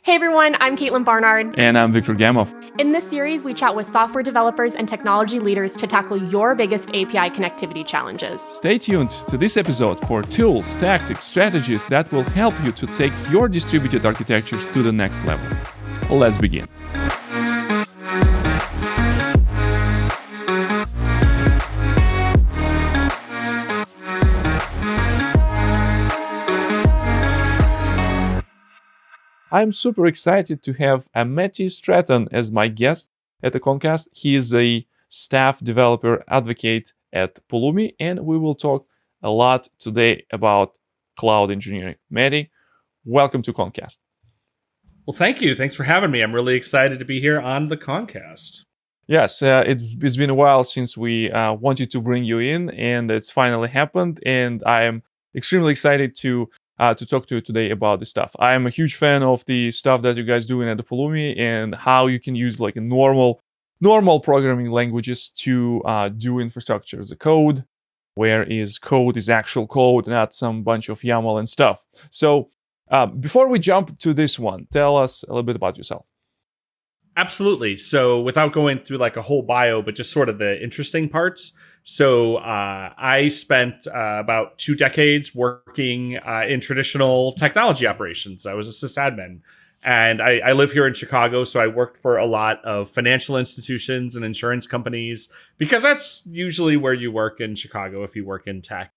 Hey everyone, I'm Kaitlyn Barnard. And I'm Victor Gamov. In this series, we chat with software developers and technology leaders to tackle your biggest API connectivity challenges. Stay tuned to this episode for tools, tactics, strategies that will help you to take your distributed architectures to the next level. Let's begin. I'm super excited to have Matthew Stratton as my guest at the Kongcast. He is a staff developer advocate at Pulumi, and we will talk a lot today about cloud engineering. Matty, welcome to Kongcast. Well, thank you. Thanks for having me. I'm really excited to be here on the Kongcast. Yes, it's been a while since we wanted to bring you in, and it's finally happened. And I am extremely excited to talk to you today about this stuff. I am a huge fan of the stuff that you guys doing at the Pulumi and how you can use like a normal programming languages to do infrastructure as a code, whereas code is actual code, not some bunch of YAML and stuff. So before we jump to this one, tell us a little bit about yourself. Absolutely. So without going through like a whole bio, but just sort of the interesting parts. So I spent about 2 decades working in traditional technology operations. I was a sysadmin. And I live here in Chicago, so I worked for a lot of financial institutions and insurance companies, because that's usually where you work in Chicago if you work in tech.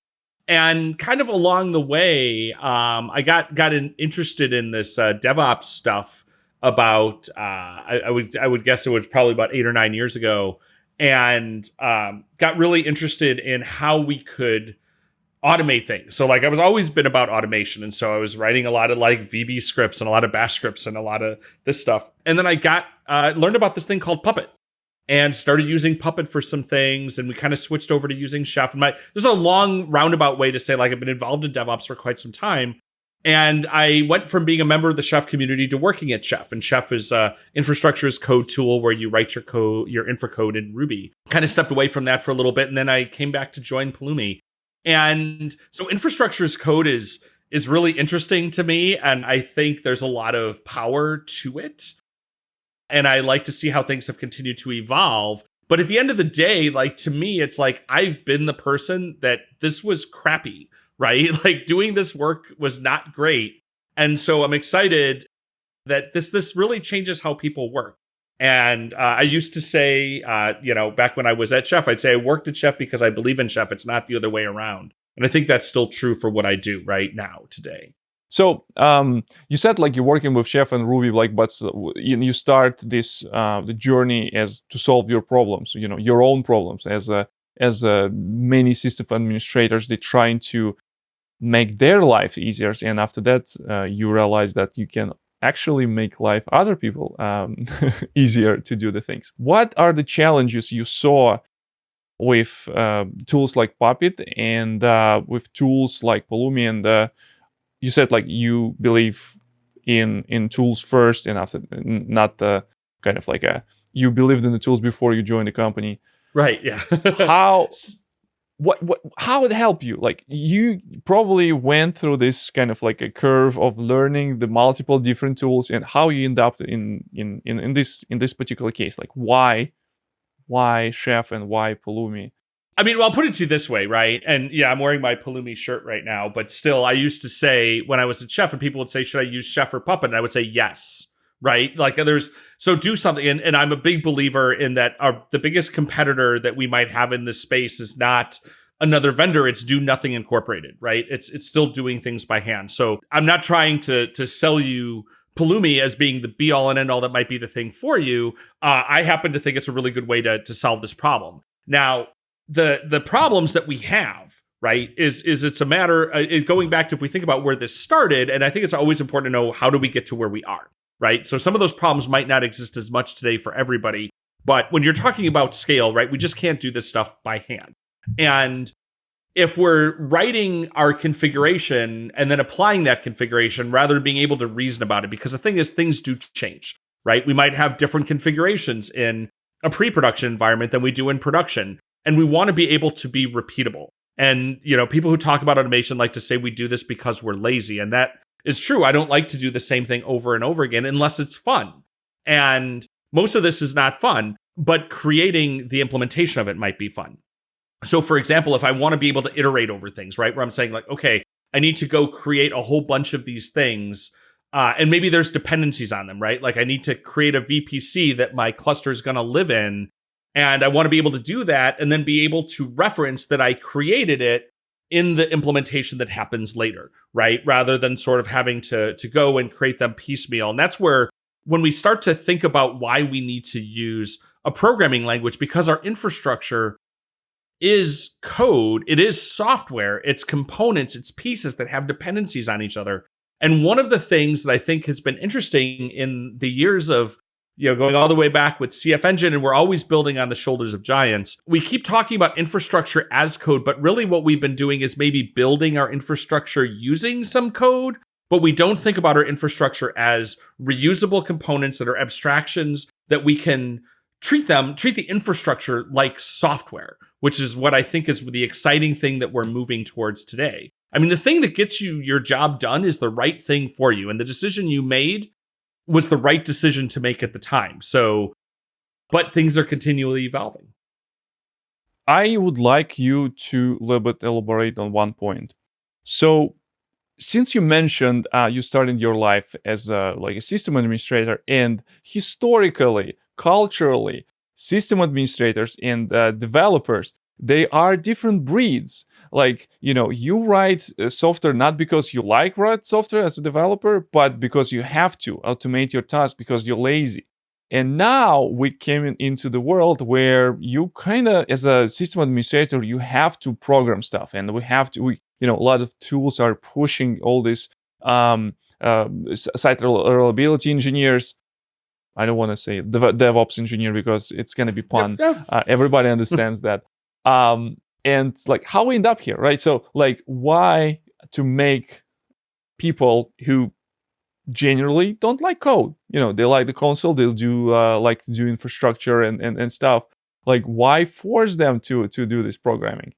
And kind of along the way, I got interested in this DevOps stuff about I would guess it was probably about 8 or 9 years ago, and got really interested in how we could automate things. So like I was always been about automation, and so I was writing a lot of like VB scripts and a lot of bash scripts and a lot of this stuff. And then I learned about this thing called Puppet and started using Puppet for some things, and we kind of switched over to using Chef. And there's a long roundabout way to say like I've been involved in DevOps for quite some time. And I went from being a member of the Chef community to working at Chef. And Chef is infrastructure as code tool where you write your code, your infra code in Ruby. Kind of stepped away from that for a little bit, and then I came back to join Pulumi. And so infrastructure as code is really interesting to me, and I think there's a lot of power to it. And I like to see how things have continued to evolve. But at the end of the day, like to me, it's like I've been the person that this was crappy. Right? Like doing this work was not great. And so I'm excited that this really changes how people work. And I used to say, back when I was at Chef, I'd say I worked at Chef because I believe in Chef. It's not the other way around. And I think that's still true for what I do right now today. So you said like you're working with Chef and Ruby, like, but you start this the journey as to solve your problems, your own problems as many system administrators, they're trying to make their life easier. And after that, you realize that you can actually make life other people easier to do the things. What are the challenges you saw with tools like Puppet and with tools like Pulumi? And you said like you believe in tools first, and after not the kind of like you believed in the tools before you joined the company. Right. Yeah. How it helped you? Like you probably went through this kind of like a curve of learning the multiple different tools, and how you end up in this particular case. Like why Chef and why Pulumi? I mean, well, I'll put it to you this way, right? And yeah, I'm wearing my Pulumi shirt right now, but still, I used to say when I was at Chef, and people would say, "Should I use Chef or Puppet?" And I would say yes. Right? Like so do something. And I'm a big believer in that the biggest competitor that we might have in this space is not another vendor. It's Do Nothing Incorporated, right? It's still doing things by hand. So I'm not trying to sell you Pulumi as being the be all and end all that might be the thing for you. I happen to think it's a really good way to solve this problem. Now, the problems that we have, right, is it's a matter going back to if we think about where this started, and I think it's always important to know how do we get to where we are. Right. So some of those problems might not exist as much today for everybody. But when you're talking about scale, right, we just can't do this stuff by hand. And if we're writing our configuration and then applying that configuration rather than being able to reason about it, because the thing is, things do change, right? We might have different configurations in a pre-production environment than we do in production. And we want to be able to be repeatable. And, people who talk about automation like to say we do this because we're lazy. And that is true. I don't like to do the same thing over and over again unless it's fun. And most of this is not fun, but creating the implementation of it might be fun. So for example, if I want to be able to iterate over things, right, where I'm saying like, okay, I need to go create a whole bunch of these things, and maybe there's dependencies on them, right? Like I need to create a VPC that my cluster is going to live in, and I want to be able to do that and then be able to reference that I created it in the implementation that happens later, right? Rather than sort of having to go and create them piecemeal. And that's where when we start to think about why we need to use a programming language, because our infrastructure is code, it is software, it's components, it's pieces that have dependencies on each other. And one of the things that I think has been interesting in the years of, going all the way back with CF Engine, and we're always building on the shoulders of giants. We keep talking about infrastructure as code, but really what we've been doing is maybe building our infrastructure using some code, but we don't think about our infrastructure as reusable components that are abstractions that we can treat the infrastructure like software, which is what I think is the exciting thing that we're moving towards today. I mean, the thing that gets you your job done is the right thing for you. And the decision you made was the right decision to make at the time. So, but things are continually evolving. I would like you to a little bit elaborate on one point. So, since you mentioned you started your life as a system administrator, and historically, culturally, system administrators and developers, they are different breeds. You write software not because you write software as a developer, but because you have to automate your tasks because you're lazy. And now we came into the world where you kind of, as a system administrator, you have to program stuff, and a lot of tools are pushing all this site reliability engineers. I don't want to say DevOps engineer because it's going to be pun. Everybody understands that. And how we end up here, right? So why to make people who generally don't like code, they like the console, they'll do like to do infrastructure and stuff. Why force them to do this programming?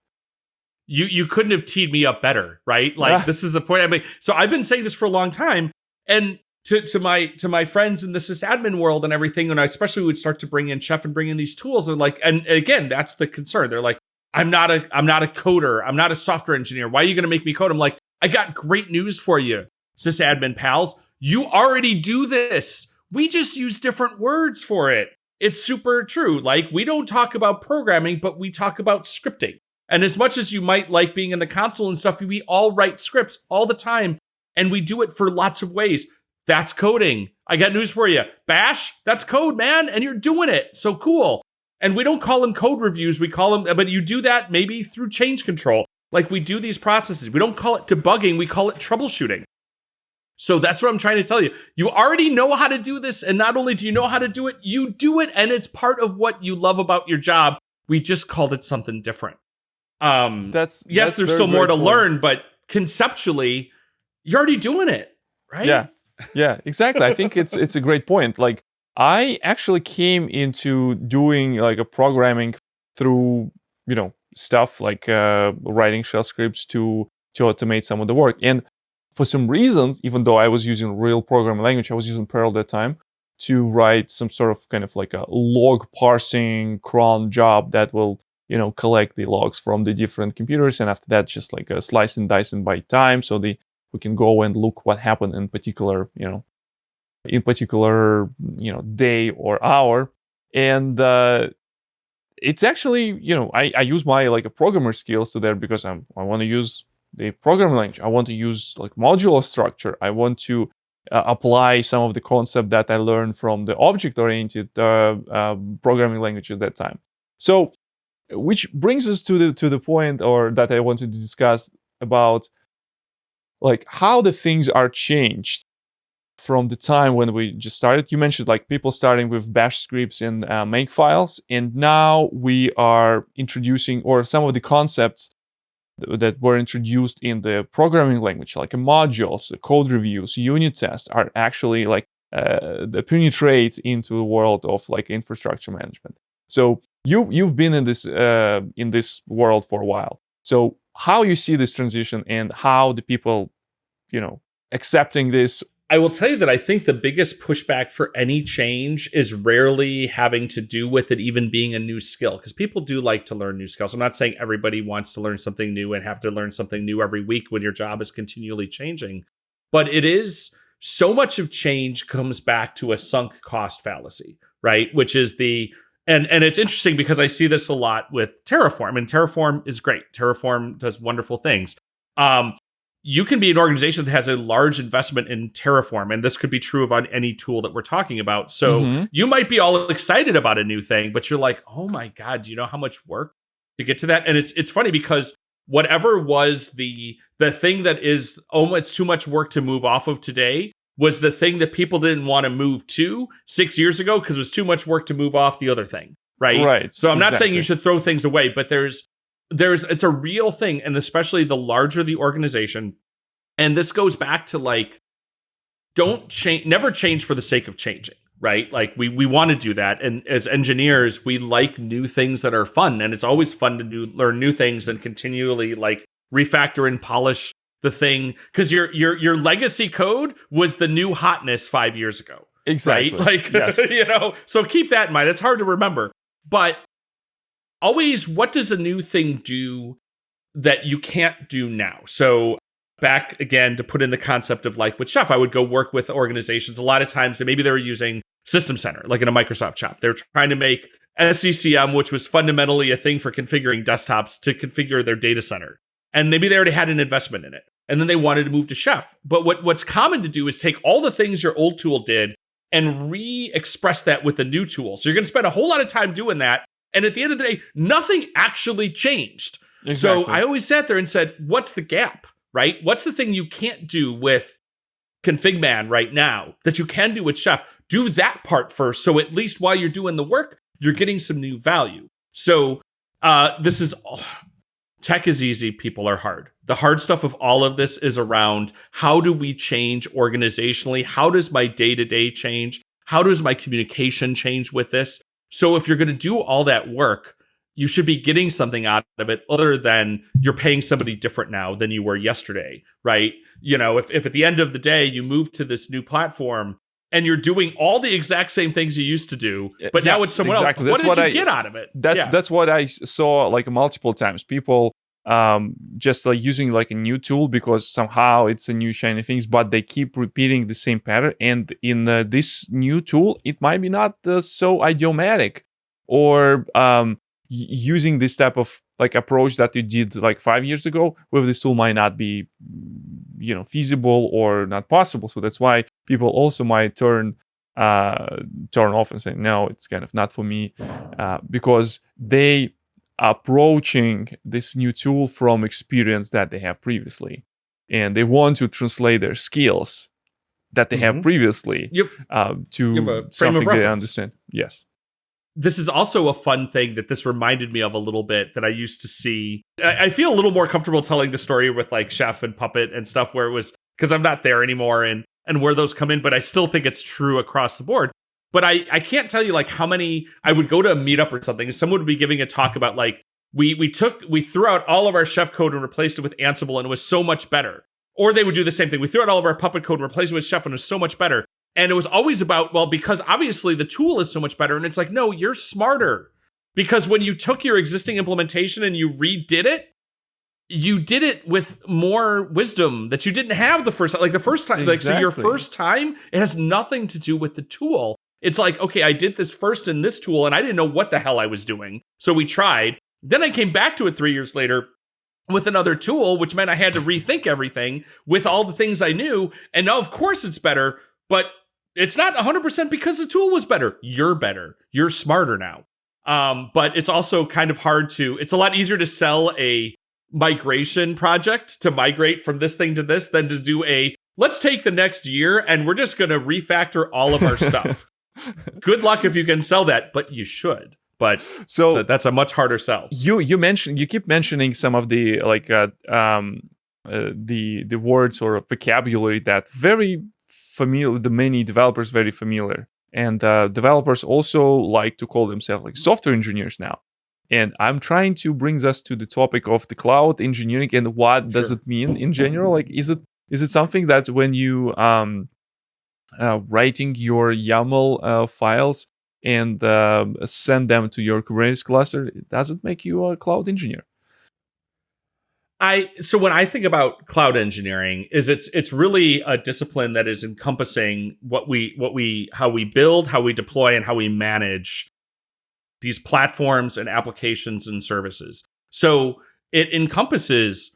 You couldn't have teed me up better, right? This is the point I make. So I've been saying this for a long time, and to my friends in the sysadmin world and everything, and I especially would start to bring in Chef and bring in these tools, and and again, that's the concern. They're like, I'm not a coder, I'm not a software engineer. Why are you going to make me code? I'm like, I got great news for you, sysadmin pals. You already do this. We just use different words for it. It's super true. We don't talk about programming, but we talk about scripting. And as much as you might like being in the console and stuff, we all write scripts all the time, and we do it for lots of ways. That's coding. I got news for you. Bash, that's code, man, and you're doing it. So cool. And we don't call them code reviews. We call them, but you do that maybe through change control. We do these processes. We don't call it debugging. We call it troubleshooting. So that's what I'm trying to tell you. You already know how to do this. And not only do you know how to do it, you do it. And it's part of what you love about your job. We just called it something different. There's still more to learn, but conceptually, you're already doing it, right? Yeah, exactly. I think it's a great point. I actually came into doing a programming through, stuff writing shell scripts to automate some of the work. And for some reasons, even though I was using real programming language, I was using Perl at that time to write some sort of kind of a log parsing cron job that will, collect the logs from the different computers. And after that, just a slice and dice and by time. So we can go and look what happened in particular, day or hour. And it's actually, I use my a programmer skills to there because I want to use the programming language. I want to use modular structure. I want to apply some of the concept that I learned from the object-oriented programming language at that time. So, which brings us to the point, or that I wanted to discuss about how the things are changed from the time when we just started. You mentioned people starting with bash scripts and make files, and now we are introducing, or some of the concepts that were introduced in the programming language, modules, code reviews, unit tests, are actually the penetrate into the world of infrastructure management. So you've been in this world for a while. So how you see this transition, and how the people, accepting this? I will tell you that I think the biggest pushback for any change is rarely having to do with it even being a new skill, because people do like to learn new skills. I'm not saying everybody wants to learn something new and have to learn something new every week when your job is continually changing. But it is, so much of change comes back to a sunk cost fallacy, right? Which is and it's interesting because I see this a lot with Terraform, and Terraform is great. Terraform does wonderful things. You can be an organization that has a large investment in Terraform, and this could be true of on any tool that we're talking about. So you might be all excited about a new thing, but you're like, oh my God, do you know how much work to get to that? And it's funny because whatever was the thing that is, oh, it's too much work to move off of today, was the thing that people didn't want to move to 6 years ago because it was too much work to move off the other thing, right? Right. So I'm not saying you should throw things away, but it's a real thing, and especially the larger the organization. And this goes back to like, never change for the sake of changing, right? Like we want to do that, and as engineers, we like new things that are fun, and it's always fun to learn new things and continually like refactor and polish the thing, because your legacy code was the new hotness 5 years ago, exactly. Right? Like yes. So keep that in mind. It's hard to remember, but always, what does a new thing do that you can't do now? So back again to put in the concept of like with Chef, I would go work with organizations. A lot of times maybe they were using System Center, like in a Microsoft shop. They're trying to make SCCM, which was fundamentally a thing for configuring desktops, to configure their data center. And maybe they already had an investment in it. And then they wanted to move to Chef. But what's common to do is take all the things your old tool did and re-express that with the new tool. So you're going to spend a whole lot of time doing that. And at the end of the day, nothing actually changed. Exactly. So I always sat there and said, what's the gap, right? What's the thing you can't do with ConfigMan right now that you can do with Chef? Do that part first. So at least while you're doing the work, you're getting some new value. So tech is easy, people are hard. The hard stuff of all of this is around, how do we change organizationally? How does my day-to-day change? How does my communication change with this? So if you're going to do all that work, you should be getting something out of it other than you're paying somebody different now than you were yesterday, right? If at the end of the day you move to this new platform and you're doing all the exact same things you used to do, but now it's someone else, what did you get out of it? That's what I saw like multiple times. People just like using like a new tool because somehow it's a new shiny things, but they keep repeating the same pattern. And in this new tool, it might be not so idiomatic, or using this type of like approach that you did like 5 years ago with this tool might not be, feasible or not possible. So that's why people also might turn off and say, no, it's kind of not for me, because they approaching this new tool from experience that they have previously, and they want to translate their skills that they have previously to something they understand. Yes. This is also a fun thing that this reminded me of a little bit that I used to see. I feel a little more comfortable telling the story with like Chef and Puppet and stuff, where it was, because I'm not there anymore, and where those come in, but I still think it's true across the board. But I can't tell you like how many, I would go to a meetup or something and someone would be giving a talk about like, we threw out all of our Chef code and replaced it with Ansible, and it was so much better. Or they would do the same thing. We threw out all of our Puppet code and replaced it with Chef, and it was so much better. And it was always about, well, because obviously the tool is so much better. And it's like, no, you're smarter. Because when you took your existing implementation and you redid it, you did it with more wisdom that you didn't have the first time. Like the first time, Exactly. like, so your first time, it has nothing to do with the tool. It's like, okay, I did this first in this tool and I didn't know what the hell I was doing. So we tried. Then I came back to it 3 years later with another tool, which meant I had to rethink everything with all the things I knew. And now, of course, it's better, but it's not 100% because the tool was better. You're better. You're smarter now. But it's also kind of hard it's a lot easier to sell a migration project to migrate from this thing to this than to do let's take the next year and we're just going to refactor all of our stuff. Good luck if you can sell that, but you should. But so that's a much harder sell. You keep mentioning some of the like the words or vocabulary that very familiar, the many developers very familiar, and developers also like to call themselves like software engineers now. And I'm trying to bring us to the topic of the cloud engineering and what does it mean in general. Like, is it Is it something that when you writing your YAML files and send them to your Kubernetes cluster, does it make you a cloud engineer? So when I think about cloud engineering, it's really a discipline that is encompassing how we build, how we deploy, and how we manage these platforms and applications and services. So it encompasses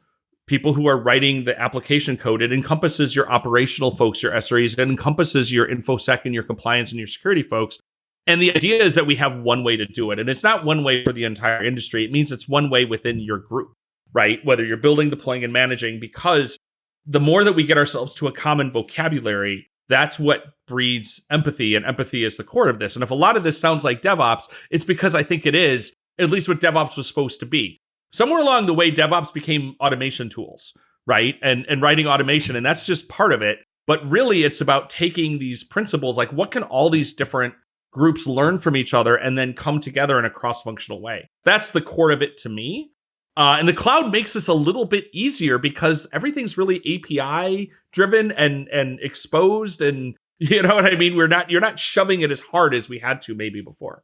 people who are writing the application code. It encompasses your operational folks, your SREs. It encompasses your InfoSec and your compliance and your security folks. And the idea is that we have one way to do it. And it's not one way for the entire industry. It means it's one way within your group, right? Whether you're building, deploying, and managing, because the more that we get ourselves to a common vocabulary, that's what breeds empathy. And empathy is the core of this. And if a lot of this sounds like DevOps, it's because I think it is at least what DevOps was supposed to be. Somewhere along the way, DevOps became automation tools, right? And writing automation, and that's just part of it. But really, it's about taking these principles, like what can all these different groups learn from each other and then come together in a cross-functional way. That's the core of it to me. And the cloud makes this a little bit easier because everything's really API driven and exposed, and you know what I mean? You're not shoving it as hard as we had to maybe before.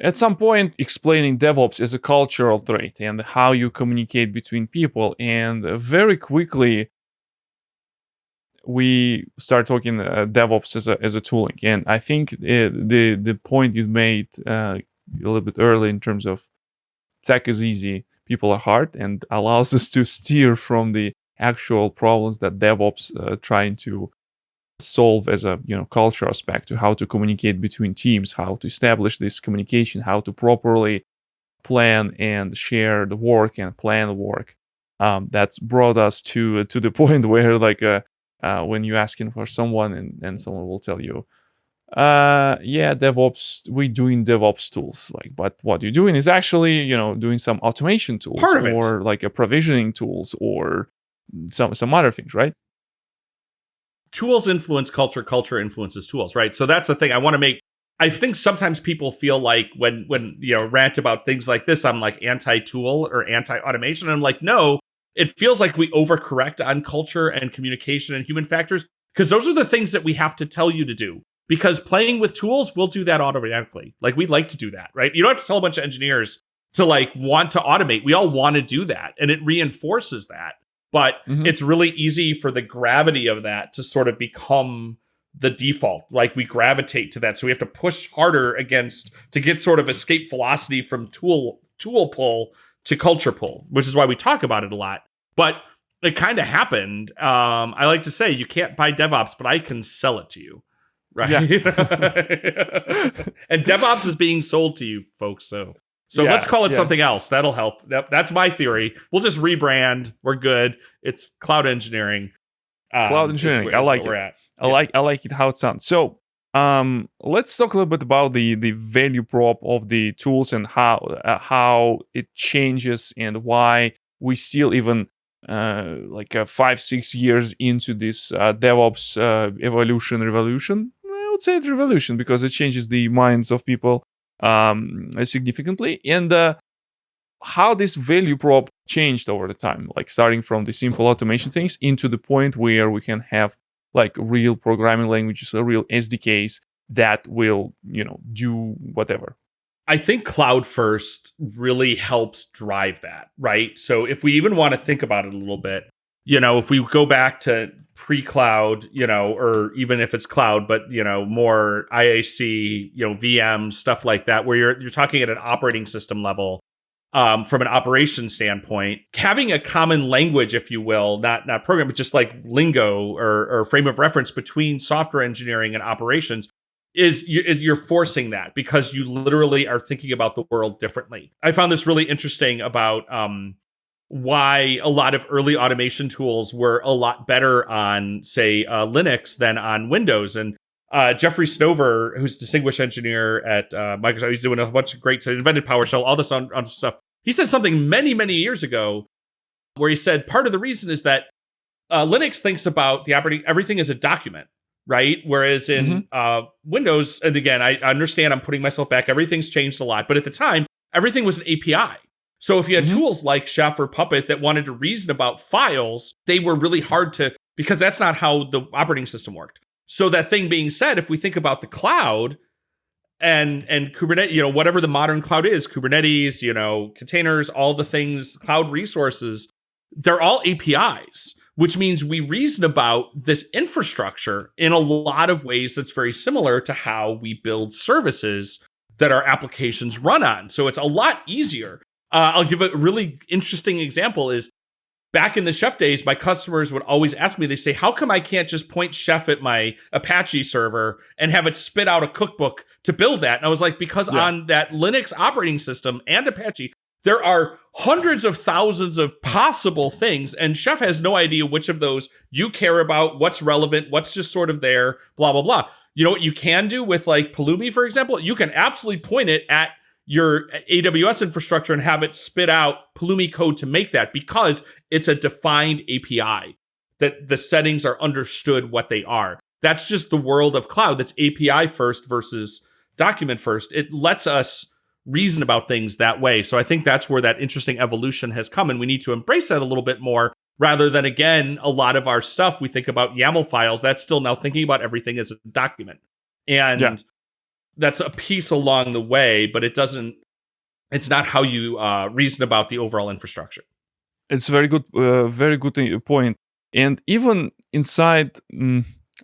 At some point, explaining DevOps as a cultural trait and how you communicate between people, and very quickly we start talking DevOps as a tooling. And I think the point you made a little bit early in terms of tech is easy, people are hard, and allows us to steer from the actual problems that DevOps trying to solve as a culture aspect, to how to communicate between teams, how to establish this communication, how to properly plan and share the work and plan the work. That's brought us to the point where when you're asking for someone and someone will tell you, yeah, DevOps, we're doing DevOps tools. But what you're doing is actually, doing some automation tools, part of it, or like a provisioning tools, or some other things, right? Tools influence culture, culture influences tools, right? So that's the thing I want to make. I think sometimes people feel like when rant about things like this, I'm like anti-tool or anti-automation. And I'm like, no, it feels like we overcorrect on culture and communication and human factors, because those are the things that we have to tell you to do. Because playing with tools, we'll do that automatically. Like, we'd like to do that, right? You don't have to tell a bunch of engineers to want to automate. We all want to do that, and it reinforces that. But it's really easy for the gravity of that to sort of become the default. Like, we gravitate to that. So we have to push harder to get sort of escape velocity from tool pull to culture pull, which is why we talk about it a lot. But it kind of happened. I like to say, you can't buy DevOps, but I can sell it to you. Right. Yeah. And DevOps is being sold to you, folks. So let's call it something else. That'll help. That's my theory. We'll just rebrand. We're good. It's cloud engineering. Cloud engineering. I like it. I like it how it sounds. So let's talk a little bit about the value prop of the tools and how it changes, and why we still even 5-6 years into this DevOps revolution. I would say it's revolution because it changes the minds of people significantly, and how this value prop changed over the time, like starting from the simple automation things into the point where we can have real programming languages, real SDKs that will do whatever. I think cloud first really helps drive that, right? So if we even want to think about it a little bit, if we go back to pre-cloud, or even if it's cloud, but more IAC, VM, stuff like that, where you're talking at an operating system level, from an operation standpoint, having a common language, if you will, not program, but just like lingo or frame of reference between software engineering and operations, is you're forcing that, because you literally are thinking about the world differently. I found this really interesting about why a lot of early automation tools were a lot better on, say, Linux than on Windows. And Jeffrey Snover, who's a distinguished engineer at Microsoft, he's doing a bunch of great stuff, invented PowerShell, all this on stuff. He said something many, many years ago where he said part of the reason is that Linux thinks about everything as a document, right? Whereas in Windows, and again, I understand I'm putting myself back, everything's changed a lot, but at the time, everything was an API. So if you had tools like Chef or Puppet that wanted to reason about files, they were really hard to, because that's not how the operating system worked. So that thing being said, if we think about the cloud and Kubernetes, whatever the modern cloud is, Kubernetes, containers, all the things, cloud resources, they're all APIs, which means we reason about this infrastructure in a lot of ways that's very similar to how we build services that our applications run on. So it's a lot easier. I'll give a really interesting example is back in the Chef days, my customers would always ask me, they say, how come I can't just point Chef at my Apache server and have it spit out a cookbook to build that? And I was like, because on that Linux operating system and Apache, there are hundreds of thousands of possible things, and Chef has no idea which of those you care about, what's relevant, what's just sort of there, blah, blah, blah. You know what you can do with like Pulumi, for example? You can absolutely point it at your AWS infrastructure and have it spit out Pulumi code to make that, because it's a defined API that the settings are understood what they are. That's just the world of cloud. That's API first versus document first. It lets us reason about things that way. So I think that's where that interesting evolution has come, and we need to embrace that a little bit more, rather than, again, a lot of our stuff, we think about YAML files. That's still now thinking about everything as a document. And that's a piece along the way, but it's not how you reason about the overall infrastructure. It's a very good point. And even inside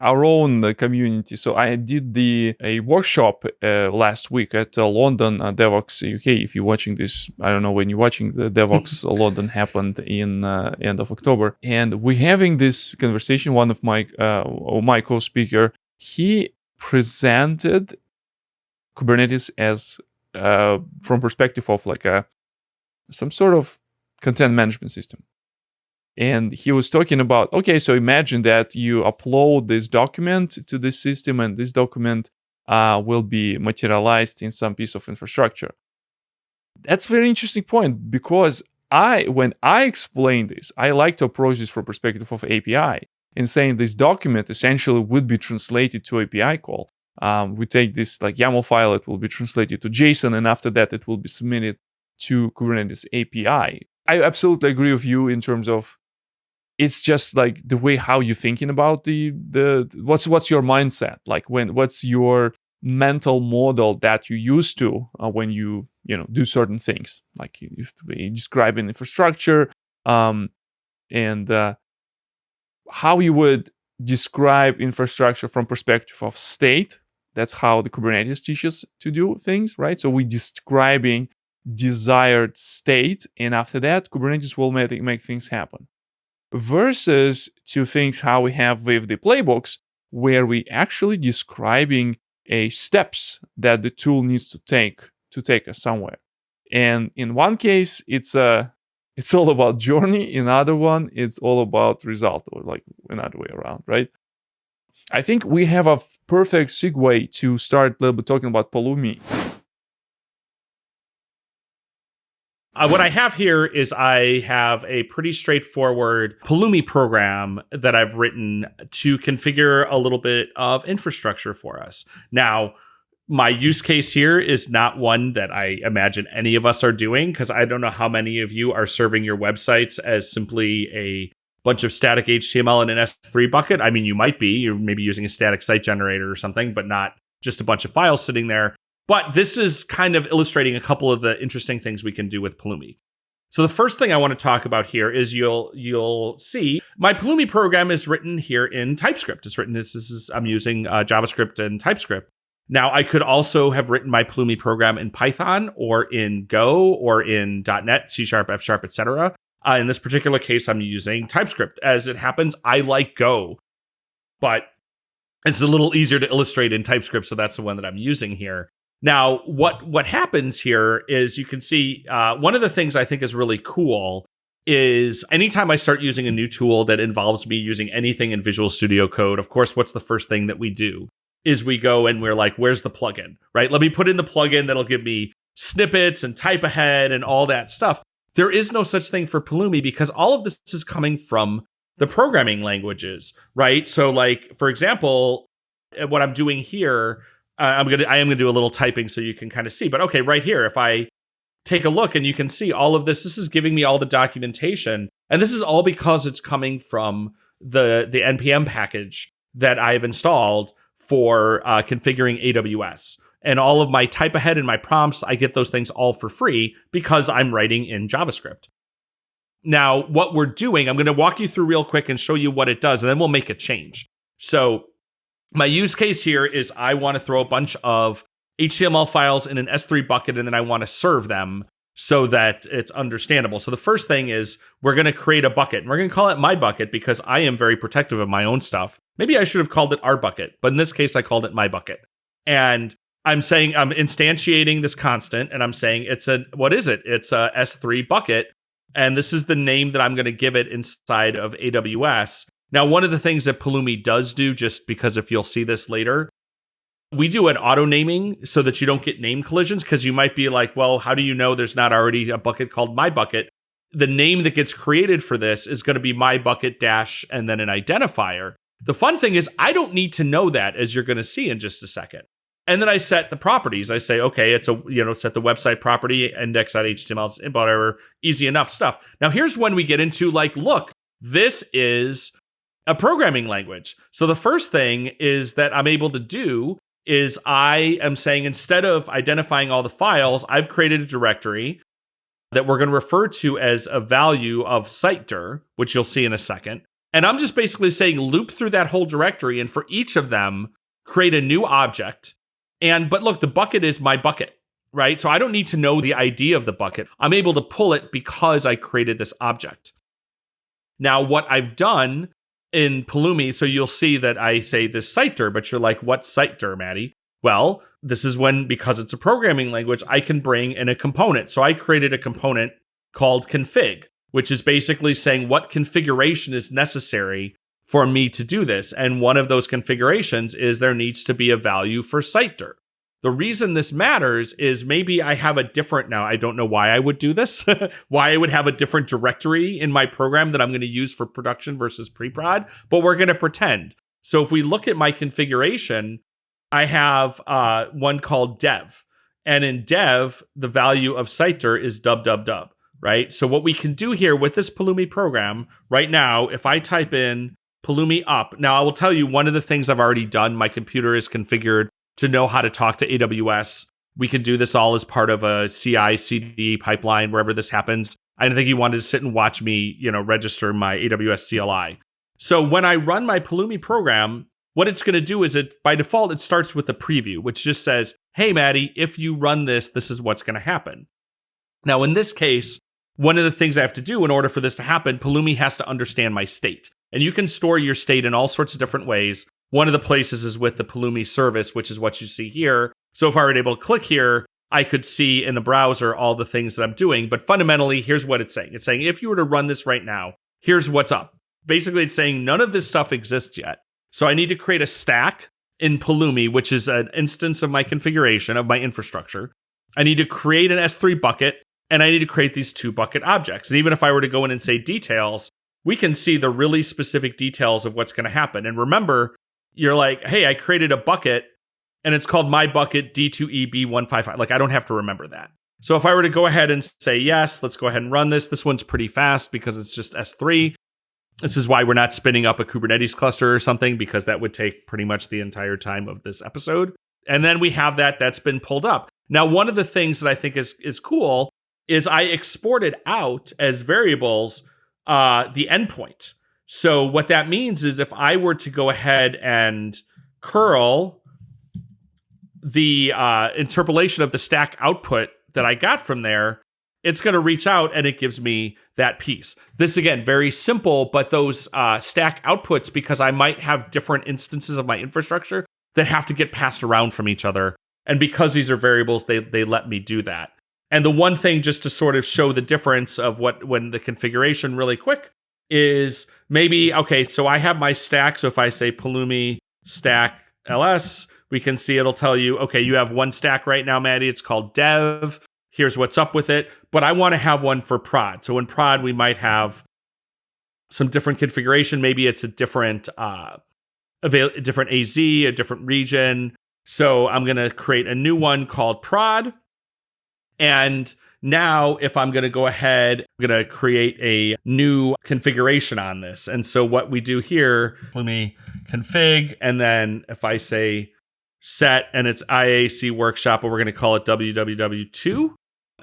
our own community. So I did a workshop last week at London DevOps UK. If you're watching this, I don't know when you're watching, the DevOps London happened in end of October. And we're having this conversation. One of my co-speaker, he presented Kubernetes as from perspective of like some sort of content management system. And he was talking about, okay, so imagine that you upload this document to this system, and this document will be materialized in some piece of infrastructure. That's a very interesting point, because when I explain this, I like to approach this from perspective of API, and saying this document essentially would be translated to API call. We take this like YAML file, it will be translated to JSON, and after that, it will be submitted to Kubernetes API. I absolutely agree with you in terms of it's just like the way how you're thinking about the what's your mindset, like what's your mental model that you used to when you do certain things, like you describe an infrastructure, and how you would describe infrastructure from perspective of state. That's how the Kubernetes teaches to do things, right? So we're describing desired state, and after that, Kubernetes will make things happen. Versus to things how we have with the playbooks, where we actually describing steps that the tool needs to take us somewhere. And in one case, it's all about journey. In other one, it's all about result, or like another way around, right? I think we have a perfect segue to start a little bit talking about Pulumi. What I have here is I have a pretty straightforward Pulumi program that I've written to configure a little bit of infrastructure for us. Now, my use case here is not one that I imagine any of us are doing, because I don't know how many of you are serving your websites as simply a bunch of static HTML in an S3 bucket. I mean, you might be. You're maybe using a static site generator or something, but not just a bunch of files sitting there. But this is kind of illustrating a couple of the interesting things we can do with Pulumi. So the first thing I want to talk about here is you'll see my Pulumi program is written here in TypeScript. It's written I'm using JavaScript and TypeScript. Now I could also have written my Pulumi program in Python or in Go or in .NET, C#, F#, etc. In this particular case, I'm using TypeScript. As it happens, I like Go, but it's a little easier to illustrate in TypeScript, so that's the one that I'm using here. Now, what happens here is you can see one of the things I think is really cool is anytime I start using a new tool that involves me using anything in Visual Studio Code, of course, what's the first thing that we do is we go and we're like, where's the plugin, right? Let me put in the plugin that'll give me snippets and type ahead and all that stuff. There is no such thing for Pulumi because all of this is coming from the programming languages, right? So like, for example, what I'm doing here, I am going to do a little typing so you can kind of see. But okay, right here, if I take a look and you can see all of this, this is giving me all the documentation. And this is all because it's coming from the NPM package that I've installed for configuring AWS. And all of my type ahead and my prompts, I get those things all for free because I'm writing in JavaScript. Now, what we're doing, I'm going to walk you through real quick and show you what it does, and then we'll make a change. So my use case here is I want to throw a bunch of HTML files in an S3 bucket, and then I want to serve them so that it's understandable. So the first thing is we're going to create a bucket, and we're going to call it my bucket because I am very protective of my own stuff. Maybe I should have called it our bucket, but in this case, I called it my bucket. And I'm saying I'm instantiating this constant, and I'm saying what is it? It's a S3 bucket, and this is the name that I'm going to give it inside of AWS. Now, one of the things that Pulumi does do, just because if you'll see this later, we do an auto naming so that you don't get name collisions, because you might be like, well, how do you know there's not already a bucket called my bucket? The name that gets created for this is going to be my bucket dash and then an identifier. The fun thing is I don't need to know that, as you're going to see in just a second. And then I set the properties. I say, okay, it's set the website property, index.html, whatever, easy enough stuff. Now, here's when we get into like, look, this is a programming language. So the first thing is that I'm able to do is I am saying, instead of identifying all the files, I've created a directory that we're going to refer to as a value of sitedir, which you'll see in a second. And I'm just basically saying loop through that whole directory, and for each of them, create a new object. But look, the bucket is my bucket, right? So I don't need to know the ID of the bucket. I'm able to pull it because I created this object. Now, what I've done in Pulumi, so you'll see that I say this sitedir, but you're like, what's sitedir, Maddie? Well, this is when, because it's a programming language, I can bring in a component. So I created a component called config, which is basically saying what configuration is necessary for me to do this. And one of those configurations is there needs to be a value for sitedir. The reason this matters is maybe I have a different, now I don't know why I would do this, why I would have a different directory in my program that I'm going to use for production versus pre-prod, but we're going to pretend. So if we look at my configuration, I have one called dev. And in dev, the value of sitedir is dub, right? So what we can do here with this Pulumi program right now, if I type in Pulumi up, now I will tell you one of the things I've already done, my computer is configured to know how to talk to AWS. We can do this all as part of a CI/CD pipeline wherever this happens. I didn't think you wanted to sit and watch me, register my AWS CLI. So when I run my Pulumi program, what it's going to do is by default, it starts with a preview, which just says, hey, Maddie, if you run this, this is what's going to happen. Now, in this case, one of the things I have to do in order for this to happen, Pulumi has to understand my state. And you can store your state in all sorts of different ways. One of the places is with the Pulumi service, which is what you see here. So if I were able to click here, I could see in the browser all the things that I'm doing. But fundamentally, here's what it's saying. It's saying, if you were to run this right now, here's what's up. Basically, it's saying none of this stuff exists yet. So I need to create a stack in Pulumi, which is an instance of my configuration of my infrastructure. I need to create an S3 bucket, and I need to create these 2 bucket objects. And even if I were to go in and say details, we can see the really specific details of what's going to happen. And remember, you're like, hey, I created a bucket and it's called my bucket D2EB155. Like, I don't have to remember that. So if I were to go ahead and say, yes, let's go ahead and run this. This one's pretty fast because it's just S3. This is why we're not spinning up a Kubernetes cluster or something, because that would take pretty much the entire time of this episode. And then we have that's been pulled up. Now, one of the things that I think is cool is I exported out as variables the endpoint. So what that means is if I were to go ahead and curl the interpolation of the stack output that I got from there, it's going to reach out and it gives me that piece. This, again, very simple, but those stack outputs, because I might have different instances of my infrastructure that have to get passed around from each other. And because these are variables, they let me do that. And the one thing, just to sort of show the difference of when the configuration really quick, is maybe, okay, so I have my stack. So if I say Pulumi stack ls, we can see it'll tell you, okay, you have one stack right now, Maddie. It's called dev. Here's what's up with it. But I want to have one for prod. So in prod, we might have some different configuration. Maybe it's a different different AZ, a different region. So I'm going to create a new one called prod. And now if I'm going to go ahead, I'm going to create a new configuration on this. And so what we do here, Pulumi config, and then if I say set and it's IAC workshop, but we're going to call it www2.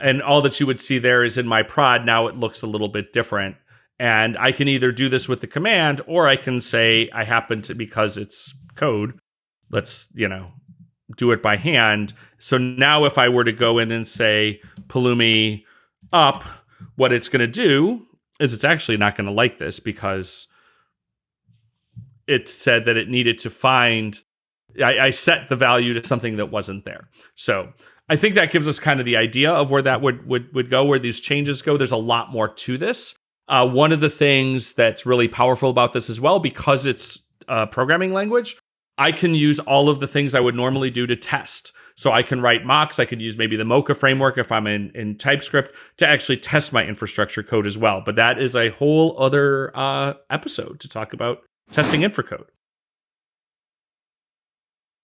And all that you would see there is in my prod. Now it looks a little bit different. And I can either do this with the command, or I can say I happen to, because it's code, let's, do it by hand. So now if I were to go in and say Pulumi up, what it's going to do is it's actually not going to like this, because it said that it needed to find, I set the value to something that wasn't there. So I think that gives us kind of the idea of where that would go, where these changes go. There's a lot more to this. One of the things that's really powerful about this as well, because it's a programming language, I can use all of the things I would normally do to test. So I can write mocks. I could use maybe the Mocha framework if I'm in TypeScript to actually test my infrastructure code as well. But that is a whole other episode to talk about testing infra code.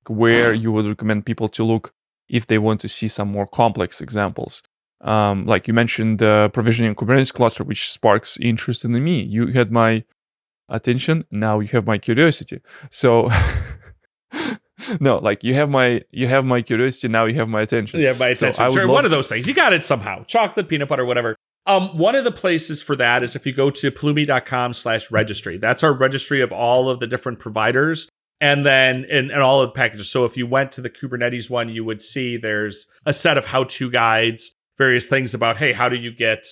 Where you would recommend people to look if they want to see some more complex examples. Like you mentioned the provisioning Kubernetes cluster, which sparks interest in me. You had my attention, now you have my curiosity. So no, like you have my curiosity, now you have my attention. Yeah, my attention. So sure, one of those things. You got it somehow. Chocolate, peanut butter, whatever. One of the places for that is if you go to pulumi.com/registry. That's our registry of all of the different providers. And then in all of the packages. So if you went to the Kubernetes one, you would see there's a set of how-to guides, various things about, hey, how do you get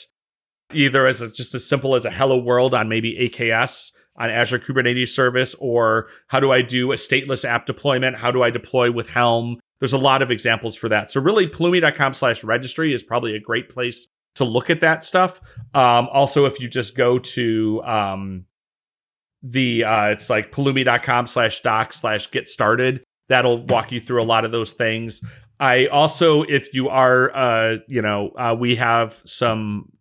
either just as simple as a hello world on maybe AKS on Azure Kubernetes Service, or how do I do a stateless app deployment? How do I deploy with Helm? There's a lot of examples for that. So really, pulumi.com/registry is probably a great place to look at that stuff. Also, if you just go to it's like pulumi.com/doc/get started. That'll walk you through a lot of those things. I also, if you are, we have some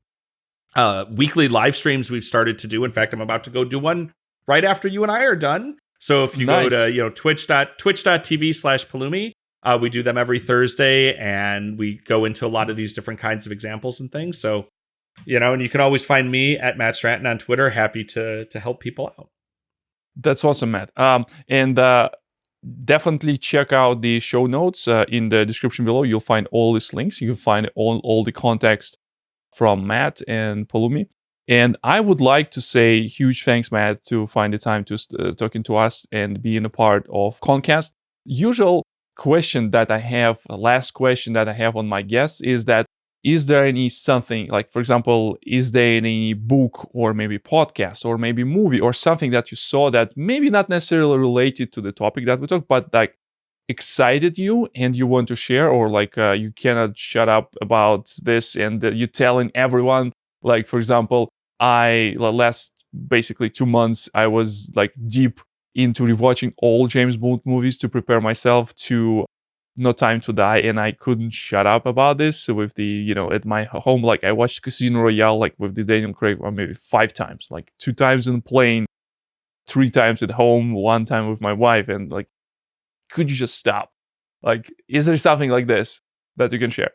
weekly live streams we've started to do. In fact, I'm about to go do one right after you and I are done. So if you go to, twitch.tv/Pulumi, we do them every Thursday, and we go into a lot of these different kinds of examples and things. So, and you can always find me at Matt Stratton on Twitter. Happy to help people out. That's awesome, Matt. And definitely check out the show notes in the description below. You'll find all these links. You can find all the context from Matt and Pulumi. And I would like to say huge thanks, Matt, to find the time to talking to us and being a part of Kongcast. Usual question that I have, last question that I have on my guests is that, is there any something, like, for example, is there any book or maybe podcast or maybe movie or something that you saw that maybe not necessarily related to the topic that we talked, but like excited you and you want to share, or like you cannot shut up about this and you're telling everyone? Like, for example, last basically 2 months, I was like deep into rewatching all James Bond movies to prepare myself to No Time to Die, and I couldn't shut up about this with the, at my home. Like, I watched Casino Royale, like with the Daniel Craig, or maybe 5 times, like 2 times in the plane, 3 times at home, 1 time with my wife, and like, could you just stop? Like, is there something like this that you can share?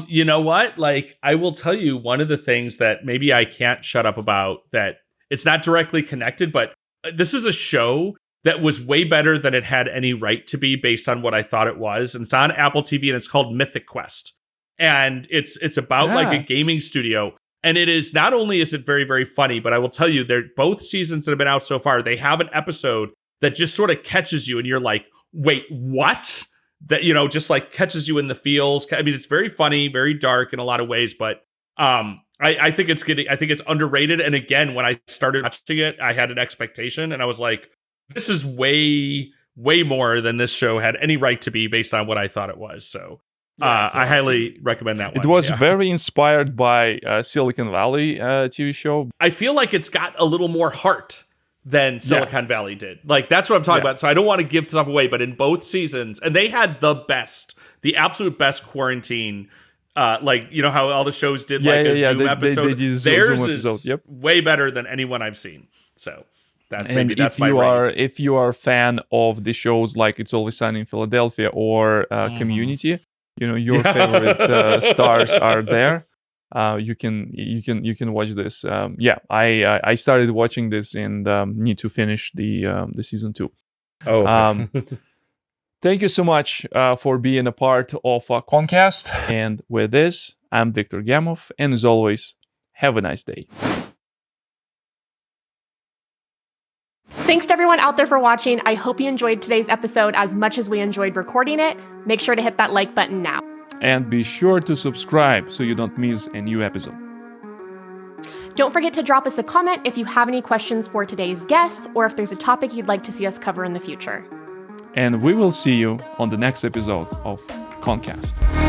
You know what? Like, I will tell you one of the things that maybe I can't shut up about, that it's not directly connected, but this is a show that was way better than it had any right to be based on what I thought it was. And it's on Apple TV, and it's called Mythic Quest. And it's about like a gaming studio. And it is, not only is it very, very funny, but I will tell you, they're both seasons that have been out so far, they have an episode that just sort of catches you and you're like, wait, what? That, just like catches you in the feels. I mean, it's very funny, very dark in a lot of ways, but I think it's underrated. And again, when I started watching it, I had an expectation and I was like, this is way, way more than this show had any right to be based on what I thought it was. So I highly recommend that one. It was very inspired by Silicon Valley TV show. I feel like it's got a little more heart than Silicon Valley did. Like, that's what I'm talking about. So I don't want to give stuff away, but in both seasons, and they had the absolute best quarantine. Like, how all the shows did a Zoom episode. They did Theirs Zoom is way better than anyone I've seen. So that's my rate. If you are a fan of the shows like It's Always Sunny in Philadelphia or Community, your favorite stars are there. You can watch this. I started watching this and need to finish the season 2. Oh. Thank you so much for being a part of Kongcast. And with this, I'm Viktor Gamov, and as always, have a nice day. Thanks to everyone out there for watching. I hope you enjoyed today's episode as much as we enjoyed recording it. Make sure to hit that like button now. And be sure to subscribe so you don't miss a new episode. Don't forget to drop us a comment if you have any questions for today's guest or if there's a topic you'd like to see us cover in the future. And we will see you on the next episode of Kongcast.